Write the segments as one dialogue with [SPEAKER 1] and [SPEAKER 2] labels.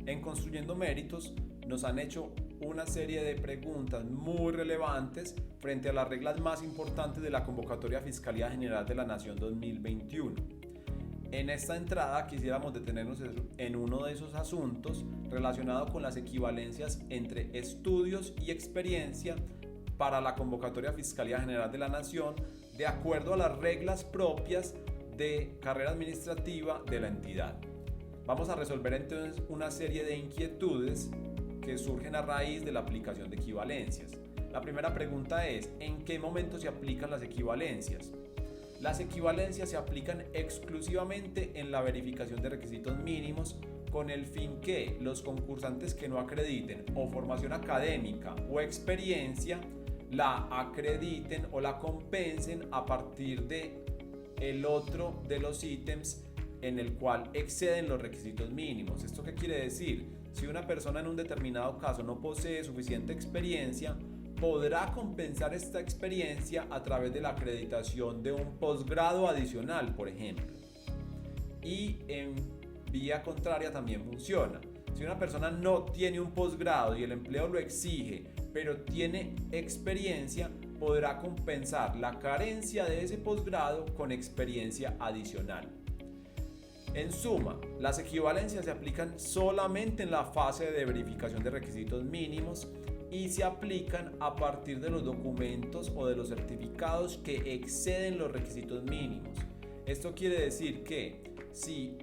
[SPEAKER 1] En Construyendo Méritos nos han hecho una serie de preguntas muy relevantes frente a las reglas más importantes de la convocatoria a Fiscalía General de la Nación 2021. En esta entrada quisiéramos detenernos en uno de esos asuntos relacionado con las equivalencias entre estudios y experiencia para la convocatoria a Fiscalía General de la Nación de acuerdo a las reglas propias de carrera administrativa de la entidad. Vamos a resolver entonces una serie de inquietudes que surgen a raíz de la aplicación de equivalencias. La primera pregunta es: ¿en qué momento se aplican las equivalencias? Las equivalencias se aplican exclusivamente en la verificación de requisitos mínimos con el fin que los concursantes que no acrediten o formación académica o experiencia la acrediten o la compensen a partir de el otro de los ítems en el cual exceden los requisitos mínimos. ¿Esto qué quiere decir? Si una persona en un determinado caso no posee suficiente experiencia, podrá compensar esta experiencia a través de la acreditación de un posgrado adicional, por ejemplo. Y en vía contraria también funciona. Si una persona no tiene un posgrado y el empleo lo exige, pero tiene experiencia, podrá compensar la carencia de ese posgrado con experiencia adicional. En suma, las equivalencias se aplican solamente en la fase de verificación de requisitos mínimos y se aplican a partir de los documentos o de los certificados que exceden los requisitos mínimos. Esto quiere decir que si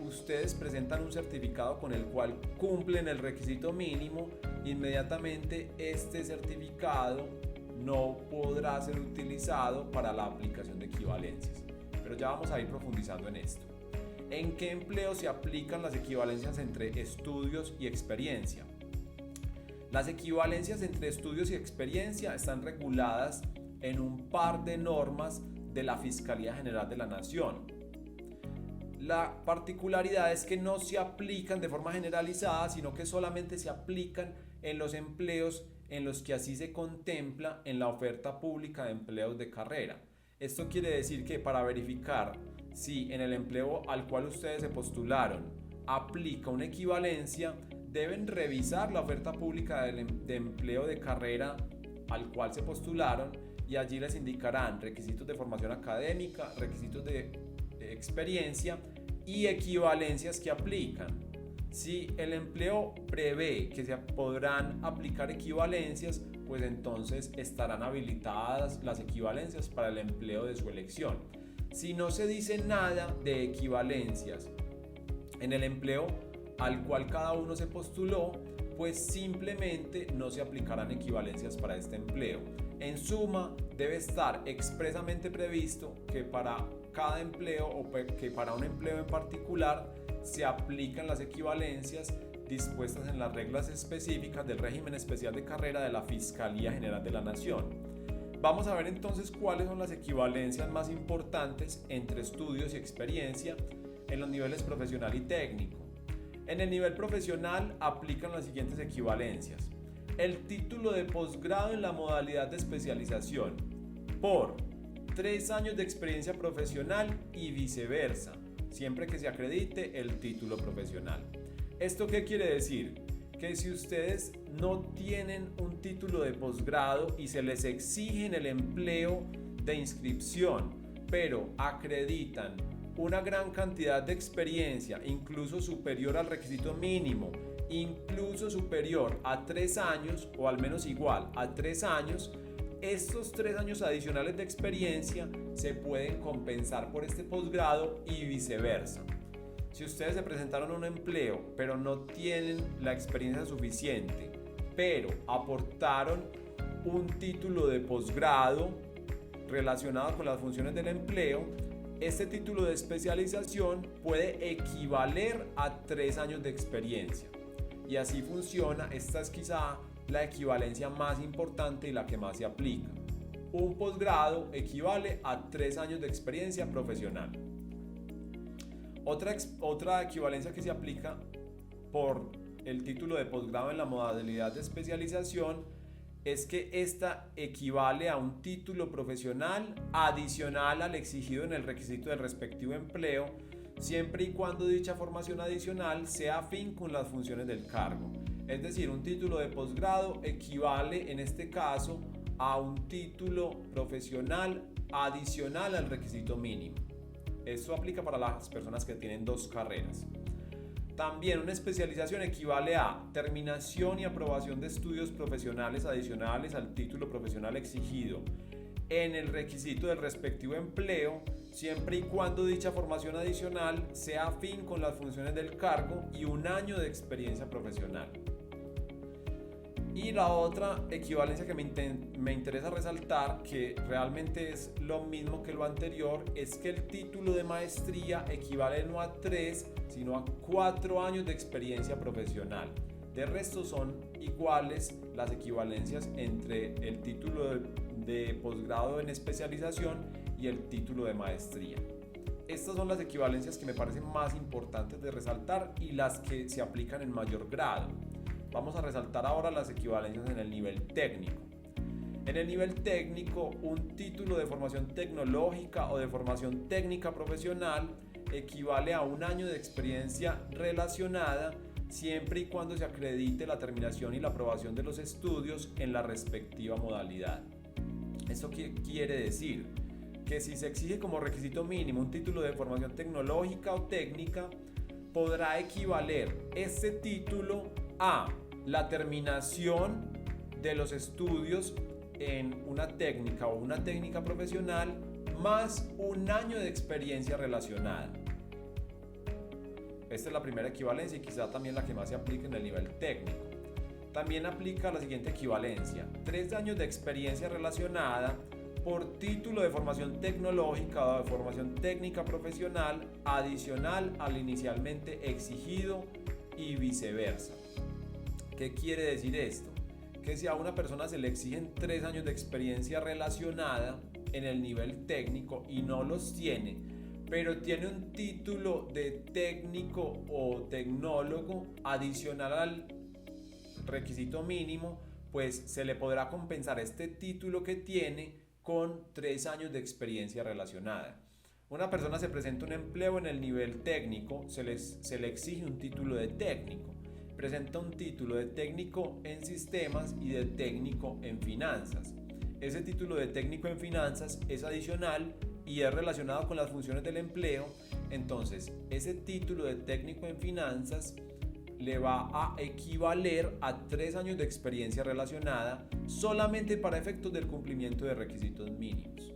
[SPEAKER 1] ustedes presentan un certificado con el cual cumplen el requisito mínimo, inmediatamente este certificado no podrá ser utilizado para la aplicación de equivalencias. Pero ya vamos a ir profundizando en esto. ¿En qué empleo se aplican las equivalencias entre estudios y experiencia? Las equivalencias entre estudios y experiencia están reguladas en un par de normas de la Fiscalía General de la Nación. La particularidad es que no se aplican de forma generalizada, sino que solamente se aplican en los empleos en los que así se contempla en la oferta pública de empleos de carrera. Esto quiere decir que para verificar si en el empleo al cual ustedes se postularon aplica una equivalencia, deben revisar la oferta pública de empleo de carrera al cual se postularon y allí les indicarán requisitos de formación académica, requisitos de experiencia y equivalencias que aplican. Si el empleo prevé que se podrán aplicar equivalencias, pues entonces estarán habilitadas las equivalencias para el empleo de su elección. Si no se dice nada de equivalencias en el empleo al cual cada uno se postuló, pues simplemente no se aplicarán equivalencias para este empleo. En suma, debe estar expresamente previsto que para cada empleo o que para un empleo en particular se aplican las equivalencias dispuestas en las reglas específicas del régimen especial de carrera de la Fiscalía General de la Nación. Vamos a ver entonces cuáles son las equivalencias más importantes entre estudios y experiencia en los niveles profesional y técnico. En el nivel profesional aplican las siguientes equivalencias: el título de posgrado en la modalidad de especialización por 3 años de experiencia profesional y viceversa, siempre que se acredite el título profesional. ¿Esto qué quiere decir? Que si ustedes no tienen un título de posgrado y se les exige en el empleo de inscripción, pero acreditan una gran cantidad de experiencia, incluso superior al requisito mínimo, incluso superior a 3 años o al menos igual a 3 años, estos 3 años adicionales de experiencia se pueden compensar por este posgrado y viceversa. Si ustedes se presentaron a un empleo pero no tienen la experiencia suficiente, pero aportaron un título de posgrado relacionado con las funciones del empleo, este título de especialización puede equivaler a 3 años de experiencia. Y así funciona. Esta es quizá la equivalencia más importante y la que más se aplica. Un posgrado equivale a 3 años de experiencia profesional. Otra equivalencia que se aplica por el título de posgrado en la modalidad de especialización es que esta equivale a un título profesional adicional al exigido en el requisito del respectivo empleo, siempre y cuando dicha formación adicional sea afín con las funciones del cargo. Es decir, un título de posgrado equivale en este caso a un título profesional adicional al requisito mínimo. Esto aplica para las personas que tienen 2 carreras. También una especialización equivale a terminación y aprobación de estudios profesionales adicionales al título profesional exigido en el requisito del respectivo empleo, siempre y cuando dicha formación adicional sea afín con las funciones del cargo y 1 año de experiencia profesional. Y la otra equivalencia que me interesa resaltar, que realmente es lo mismo que lo anterior, es que el título de maestría equivale no a 3, sino a 4 años de experiencia profesional. De resto son iguales las equivalencias entre el título de posgrado en especialización y el título de maestría. Estas son las equivalencias que me parecen más importantes de resaltar y las que se aplican en mayor grado. Vamos a resaltar ahora las equivalencias en el nivel técnico. En el nivel técnico, un título de formación tecnológica o de formación técnica profesional equivale a 1 año de experiencia relacionada siempre y cuando se acredite la terminación y la aprobación de los estudios en la respectiva modalidad. ¿Esto qué quiere decir? Que si se exige como requisito mínimo un título de formación tecnológica o técnica, podrá equivaler este título a la terminación de los estudios en una técnica o una técnica profesional más 1 año de experiencia relacionada. Esta es la primera equivalencia y quizá también la que más se aplica en el nivel técnico. También aplica la siguiente equivalencia: 3 años de experiencia relacionada por título de formación tecnológica o de formación técnica profesional adicional al inicialmente exigido y viceversa. ¿Qué quiere decir esto? Que si a una persona se le exigen 3 años de experiencia relacionada en el nivel técnico y no los tiene, pero tiene un título de técnico o tecnólogo adicional al requisito mínimo, pues se le podrá compensar este título que tiene con 3 años de experiencia relacionada. Una persona se presenta un empleo en el nivel técnico, se le exige un título de técnico. Presenta un título de técnico en sistemas y de técnico en finanzas. Ese título de técnico en finanzas es adicional y es relacionado con las funciones del empleo. Entonces, ese título de técnico en finanzas le va a equivaler a 3 años de experiencia relacionada solamente para efectos del cumplimiento de requisitos mínimos.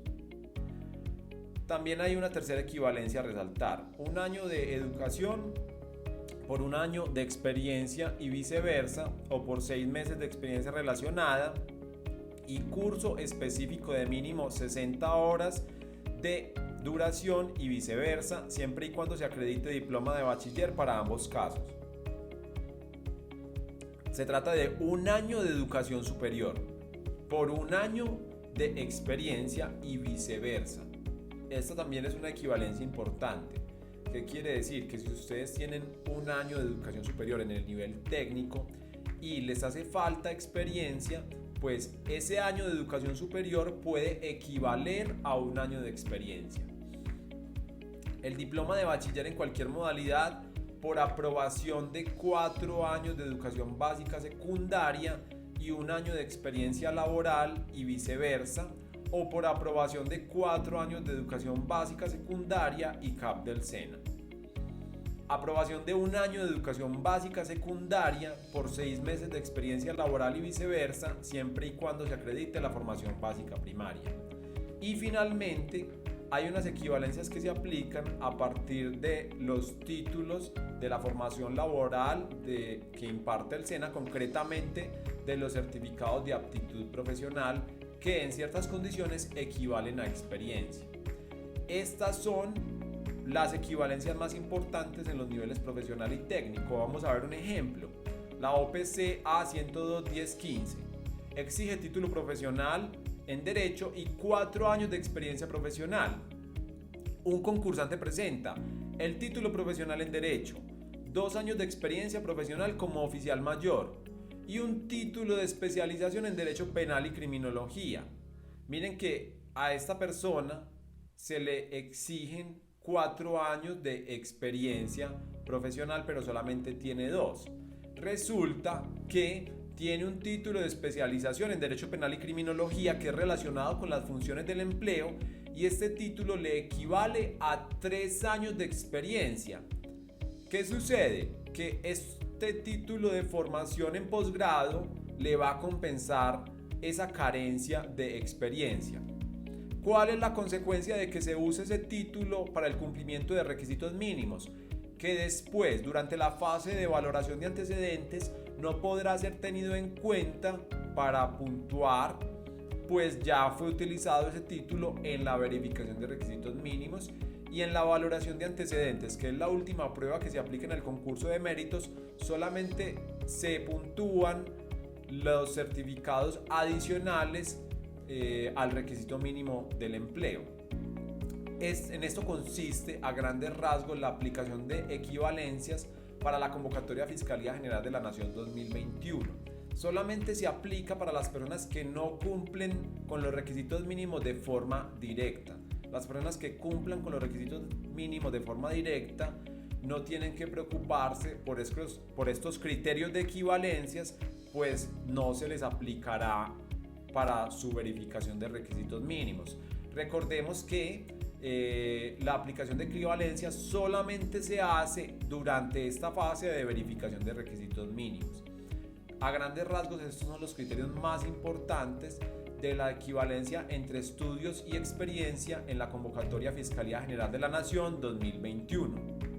[SPEAKER 1] También hay una tercera equivalencia a resaltar: 1 año de educación por 1 año de experiencia y viceversa, o por 6 meses de experiencia relacionada y curso específico de mínimo 60 horas de duración y viceversa, siempre y cuando se acredite diploma de bachiller para ambos casos. Se trata de 1 año de educación superior por 1 año de experiencia y viceversa. Esta también es una equivalencia importante. ¿Qué quiere decir? Que si ustedes tienen 1 año de educación superior en el nivel técnico y les hace falta experiencia, pues ese año de educación superior puede equivaler a 1 año de experiencia. El diploma de bachiller en cualquier modalidad por aprobación de 4 años de educación básica secundaria y 1 año de experiencia laboral y viceversa, o por aprobación de 4 años de educación básica secundaria y CAP del SENA. Aprobación de 1 año de educación básica secundaria por 6 meses de experiencia laboral y viceversa, siempre y cuando se acredite la formación básica primaria. Y finalmente, hay unas equivalencias que se aplican a partir de los títulos de la formación laboral que imparte el SENA, concretamente de los certificados de aptitud profesional, que en ciertas condiciones equivalen a experiencia. Estas son las equivalencias más importantes en los niveles profesional y técnico. Vamos a ver un ejemplo. La OPC A102-1015 exige título profesional en Derecho y 4 años de experiencia profesional. Un concursante presenta el título profesional en Derecho, 2 años de experiencia profesional como oficial mayor y un título de especialización en Derecho Penal y Criminología. Miren que a esta persona se le exigen 4 años de experiencia profesional, pero solamente tiene 2. Resulta que tiene un título de especialización en Derecho Penal y Criminología que es relacionado con las funciones del empleo, y este título le equivale a 3 años de experiencia. ¿Qué sucede? Que este título de formación en posgrado le va a compensar esa carencia de experiencia. ¿Cuál es la consecuencia de que se use ese título para el cumplimiento de requisitos mínimos? Que después, durante la fase de valoración de antecedentes, no podrá ser tenido en cuenta para puntuar, pues ya fue utilizado ese título en la verificación de requisitos mínimos y en la valoración de antecedentes, que es la última prueba que se aplica en el concurso de méritos. Solamente se puntúan los certificados adicionales al requisito mínimo del empleo. En esto consiste a grandes rasgos la aplicación de equivalencias para la convocatoria a Fiscalía General de la Nación 2021. Solamente se aplica para las personas que no cumplen con los requisitos mínimos de forma directa. Las personas que cumplan con los requisitos mínimos de forma directa no tienen que preocuparse por estos criterios de equivalencias, pues no se les aplicará para su verificación de requisitos mínimos. Recordemos que la aplicación de equivalencia solamente se hace durante esta fase de verificación de requisitos mínimos. A grandes rasgos, estos son los criterios más importantes de la equivalencia entre estudios y experiencia en la convocatoria Fiscalía General de la Nación 2021.